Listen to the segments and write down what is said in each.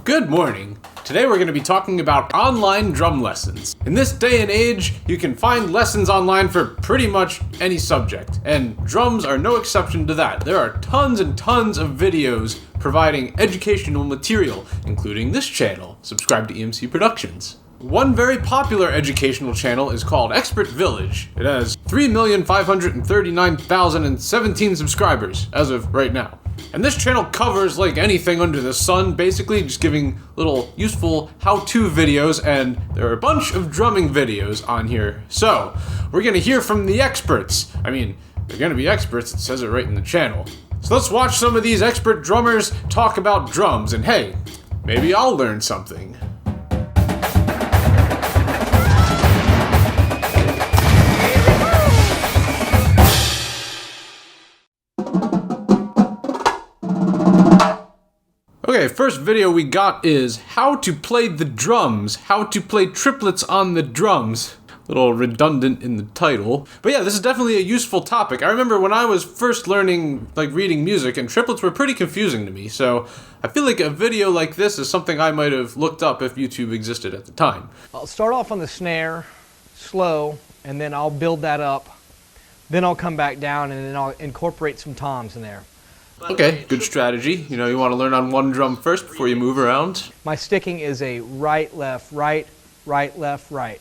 Good morning. Today we're going to be talking about online drum lessons. In this day and age, you can find lessons online for pretty much any subject, and drums are no exception to that. There are tons and tons of videos providing educational material, including this channel. Subscribe to EMCProductions. One very popular educational channel is called ExpertVillage. It has 3,539,017 subscribers as of right now. And this channel covers like anything under the sun, basically just giving little useful how-to videos, and there are a bunch of drumming videos on here. So, we're gonna hear from the experts. I mean, they're gonna be experts, it says it right in the channel. So let's watch some of these expert drummers talk about drums, and hey, maybe I'll learn something. Okay, first video we got is how to play the drums, how to play triplets on the drums. A little redundant in the title. But yeah, this is definitely a useful topic. I remember when I was first learning, reading music, and triplets were pretty confusing to me, so I feel like a video like this is something I might have looked up if YouTube existed at the time. I'll start off on the snare, slow, and then I'll build that up. Then I'll come back down and then I'll incorporate some toms in there. Okay, good strategy. You know, you want to learn on one drum first before you move around. My sticking is a right, left, right, right, left, right.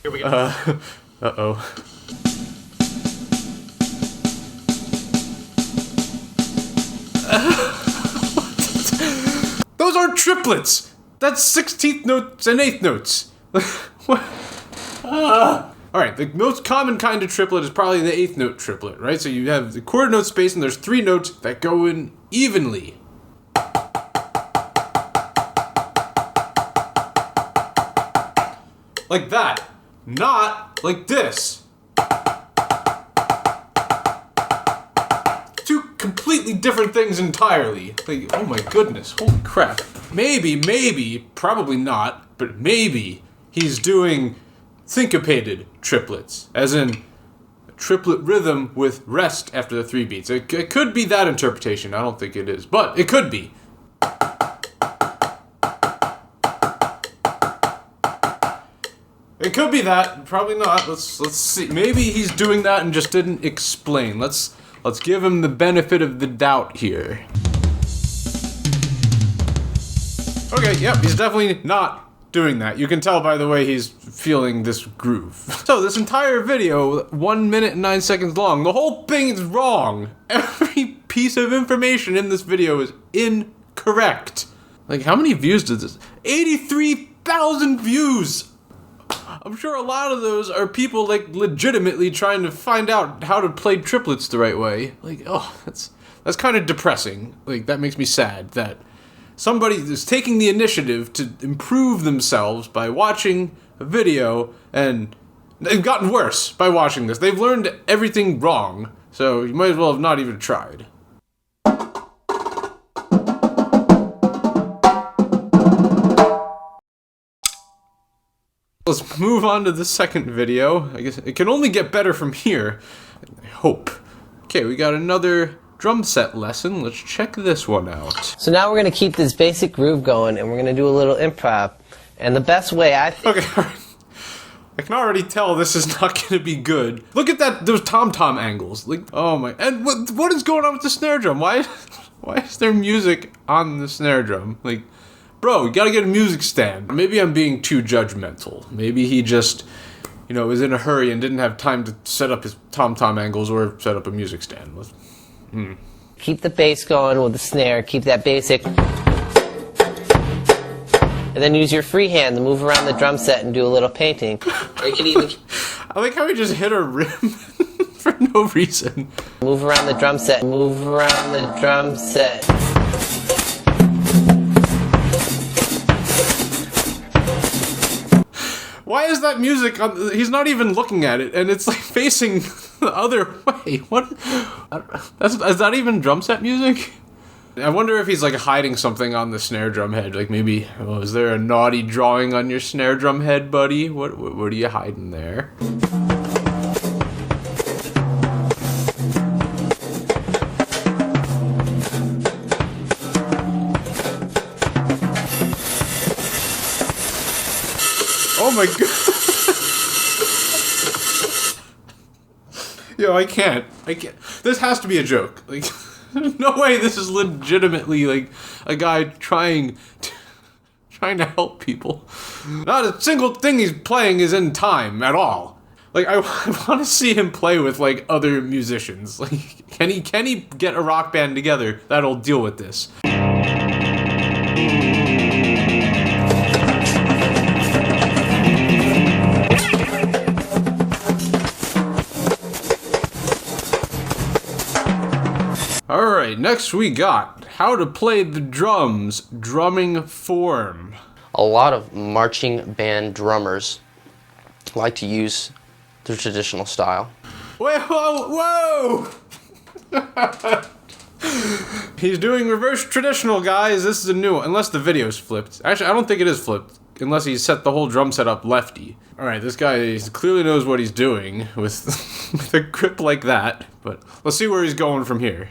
Here we go. Uh-oh. Those aren't triplets! That's 16th notes and 8th notes. What? Alright, the most common kind of triplet is probably the 8th note triplet, right? So you have the quarter note space and there's 3 notes that go in evenly. Like that. Not like this. Two completely different things entirely. Like, oh my goodness, holy crap. Maybe, probably not, but maybe he's doing syncopated triplets, as in a triplet rhythm with rest after the 3 beats. It could be that interpretation. I don't think it is, but it could be. It could be that, probably not. Let's see. Maybe he's doing that and just didn't explain. Let's give him the benefit of the doubt here. Okay, yep, he's definitely not doing that. You can tell by the way he's feeling this groove. So this entire video, 1 minute and 9 seconds long, the whole thing is wrong. Every piece of information in this video is incorrect. Like, how many views did this? 83,000 views! I'm sure a lot of those are people legitimately trying to find out how to play triplets the right way. That's kind of depressing. That makes me sad that somebody is taking the initiative to improve themselves by watching a video, and they've gotten worse by watching this. They've learned everything wrong, so you might as well have not even tried. Let's move on to the second video. I guess it can only get better from here. I hope. Okay, we got another drum set lesson. Let's check this one out. So now we're going to keep this basic groove going, and we're going to do a little improv. And the best way I think... Okay, I can already tell this is not going to be good. Look at those tom-tom angles. Oh my... And what is going on with the snare drum? Why is there music on the snare drum? Bro, you gotta get a music stand. Maybe I'm being too judgmental. Maybe he just, was in a hurry and didn't have time to set up his tom-tom angles or set up a music stand. Keep the bass going with the snare, keep that basic. And then use your free hand to move around the drum set and do a little painting. Or you can even... I like how he just hit a rim for no reason. Move around the drum set, move around the drum set. Why is that music on? He's not even looking at it, and it's facing the other way. What? Is that even drum set music? I wonder if he's hiding something on the snare drum head. Maybe, is there a naughty drawing on your snare drum head, buddy? What are you hiding there? Oh my god. Yo, I can't. This has to be a joke. Like, no way this is legitimately, like, a guy trying to help people. Not a single thing he's playing is in time at all. Like, I want to see him play with, like, other musicians. Like, can he get a rock band together that'll deal with this? Alright, next we got how to play the drums, drumming form. A lot of marching band drummers like to use the traditional style. Whoa! He's doing reverse traditional, guys. This is a new one, unless the video's flipped. Actually, I don't think it is flipped, unless he set the whole drum set up lefty. Alright, this guy clearly knows what he's doing with, with a grip like that, but let's see where he's going from here.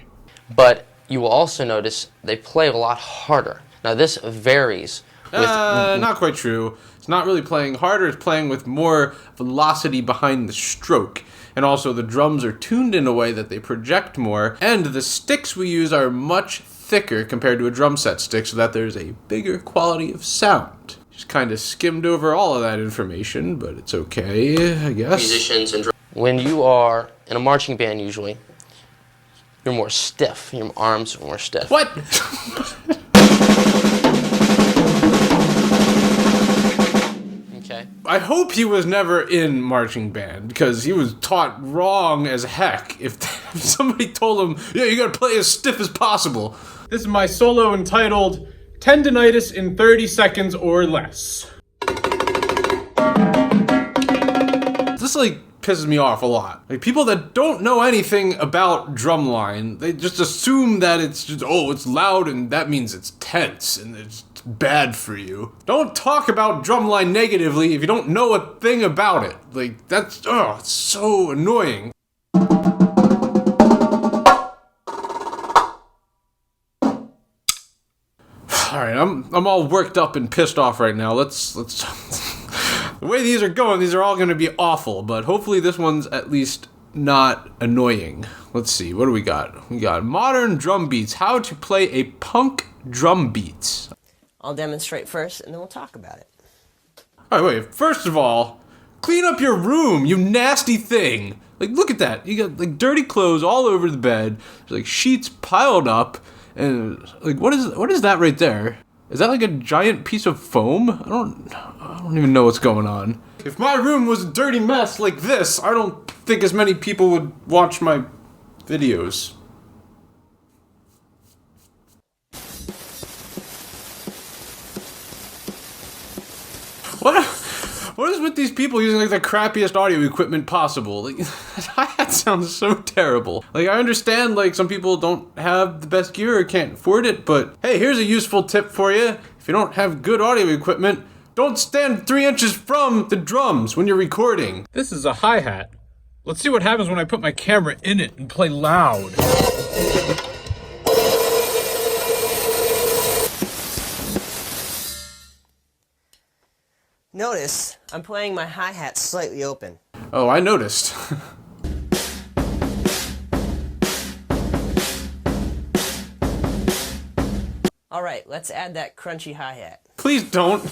But you will also notice they play a lot harder. Now this varies with... Not quite true. It's not really playing harder, it's playing with more velocity behind the stroke. And also the drums are tuned in a way that they project more, and the sticks we use are much thicker compared to a drum set stick, so that there's a bigger quality of sound. Just kind of skimmed over all of that information, but it's okay, I guess. Musicians and when you are in a marching band usually, you're more stiff. Your arms are more stiff. What? Okay. I hope he was never in marching band, because he was taught wrong as heck. If somebody told him, yeah, you gotta play as stiff as possible. This is my solo entitled Tendinitis in 30 Seconds or Less. This, like, pisses me off a lot. Like, people that don't know anything about drumline, they just assume that it's just, oh, it's loud and that means it's tense and it's bad for you. Don't talk about drumline negatively if you don't know a thing about it. Like, that's, oh, it's so annoying. Alright, I'm all worked up and pissed off right now. Let's the way these are going, these are all going to be awful, but hopefully this one's at least not annoying. Let's see, what do we got? We got modern drum beats, how to play a punk drum beat. I'll demonstrate first, and then we'll talk about it. Alright, wait, first of all, clean up your room, you nasty thing. Like, look at that. You got, like, dirty clothes all over the bed. There's, like, sheets piled up, and, like, what is that right there? Is that like a giant piece of foam? I don't even know what's going on. If my room was a dirty mess like this, I don't think as many people would watch my videos. What is with these people using, like, the crappiest audio equipment possible? Like, that sounds so terrible. Like, I understand, like, some people don't have the best gear or can't afford it, but hey, here's a useful tip for you. If you don't have good audio equipment, don't stand 3 inches from the drums when you're recording. This is a hi-hat. Let's see what happens when I put my camera in it and play loud. Notice, I'm playing my hi-hat slightly open. Oh, I noticed. Alright, let's add that crunchy hi-hat. Please don't.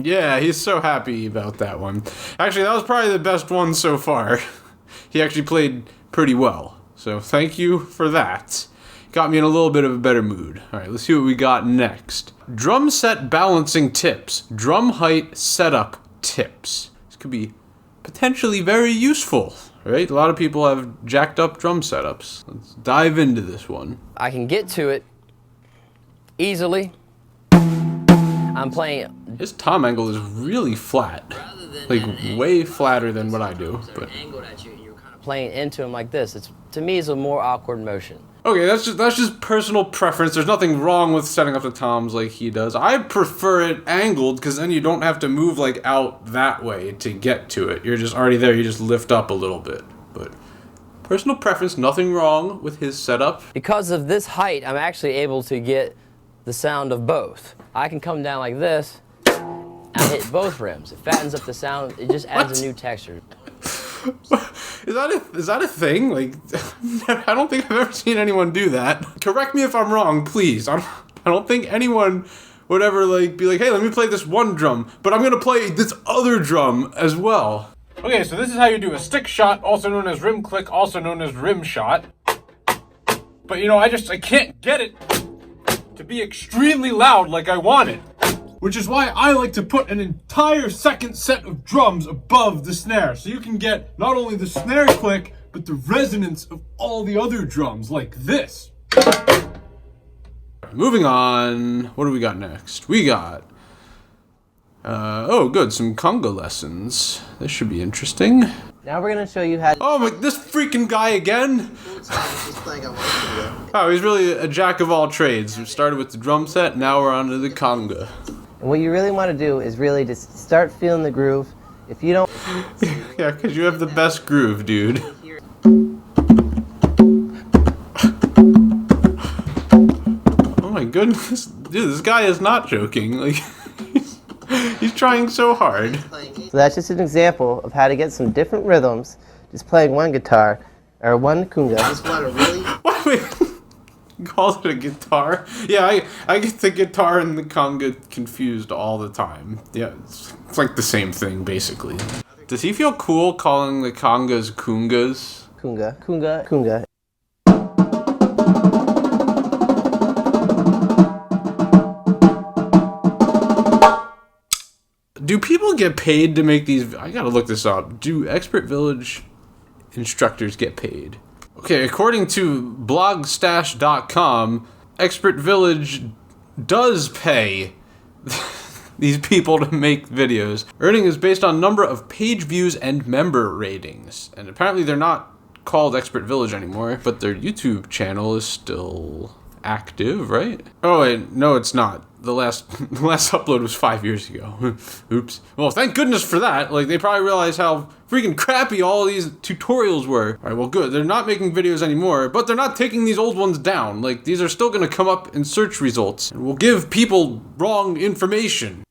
Yeah, he's so happy about that one. Actually, that was probably the best one so far. He actually played pretty well. So thank you for that. Got me in a little bit of a better mood. Alright, let's see what we got next. Drum set balancing tips. Drum height setup tips. This could be potentially very useful, right? A lot of people have jacked up drum setups. Let's dive into this one. I can get to it easily. I'm playing. His tom angle is really flat. Like, way flatter than what I do, but... Playing into him like this. It's, to me, it's a more awkward motion. Okay, that's just personal preference. There's nothing wrong with setting up the toms like he does. I prefer it angled, because then you don't have to move, like, out that way to get to it. You're just already there, you just lift up a little bit. But Personal preference, nothing wrong with his setup. Because of this height, I'm actually able to get the sound of both. I can come down like this, and I hit both rims. It fattens up the sound, it just adds a new texture. Is that a thing? Like, I don't think I've ever seen anyone do that. Correct me if I'm wrong, please. I don't think anyone would ever like be like, hey, let me play this one drum, but I'm gonna play this other drum as well. Okay, so this is how you do a stick shot, also known as rim click, also known as rim shot. But you know, I can't get it to be extremely loud like I want it. Which is why I like to put an entire second set of drums above the snare, so you can get not only the snare click, but the resonance of all the other drums, like this. Moving on, what do we got next? We got, oh good, some conga lessons. This should be interesting. Now we're going to show you how to... Oh my, this freaking guy again? Oh, he's really a jack of all trades. We started with the drum set, now we're on to the conga. And what you really want to do is really just start feeling the groove. If you don't... Yeah, because you have the best groove, dude. Oh my goodness. Dude, this guy is not joking. Like, he's trying so hard. So that's just an example of how to get some different rhythms just playing one guitar or one conga. Just want to really... Wait. Calls it a guitar? Yeah, I get the guitar and the conga confused all the time. Yeah, it's like the same thing, basically. Does he feel cool calling the congas kungas? Conga, conga, conga. Do people get paid to make these? I gotta look this up. Do ExpertVillage instructors get paid? Okay, according to blogstash.com, ExpertVillage does pay these people to make videos. Earning is based on number of page views and member ratings. And apparently they're not called ExpertVillage anymore, but their YouTube channel is still active, right? Oh wait, no it's not. The last upload was 5 years ago. Oops. Well, thank goodness for that. Like, they probably realized how freaking crappy all of these tutorials were. Alright, well good. They're not making videos anymore, but they're not taking these old ones down. Like, these are still gonna come up in search results and will give people wrong information.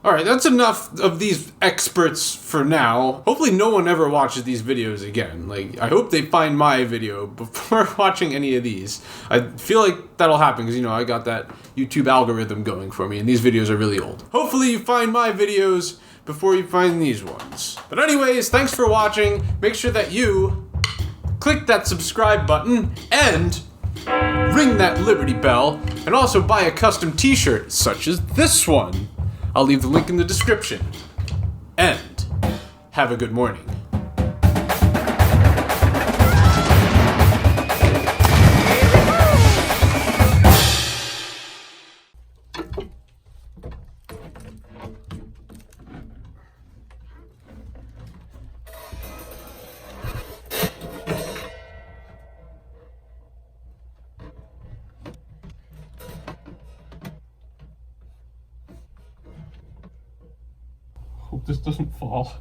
Alright, that's enough of these experts for now. Hopefully no one ever watches these videos again. Like, I hope they find my video before watching any of these. I feel like that'll happen because, you know, I got that YouTube algorithm going for me and these videos are really old. Hopefully you find my videos before you find these ones. But anyways, thanks for watching. Make sure that you click that subscribe button and ring that Liberty bell and also buy a custom t-shirt such as this one. I'll leave the link in the description. And have a good morning. Hope this doesn't fall.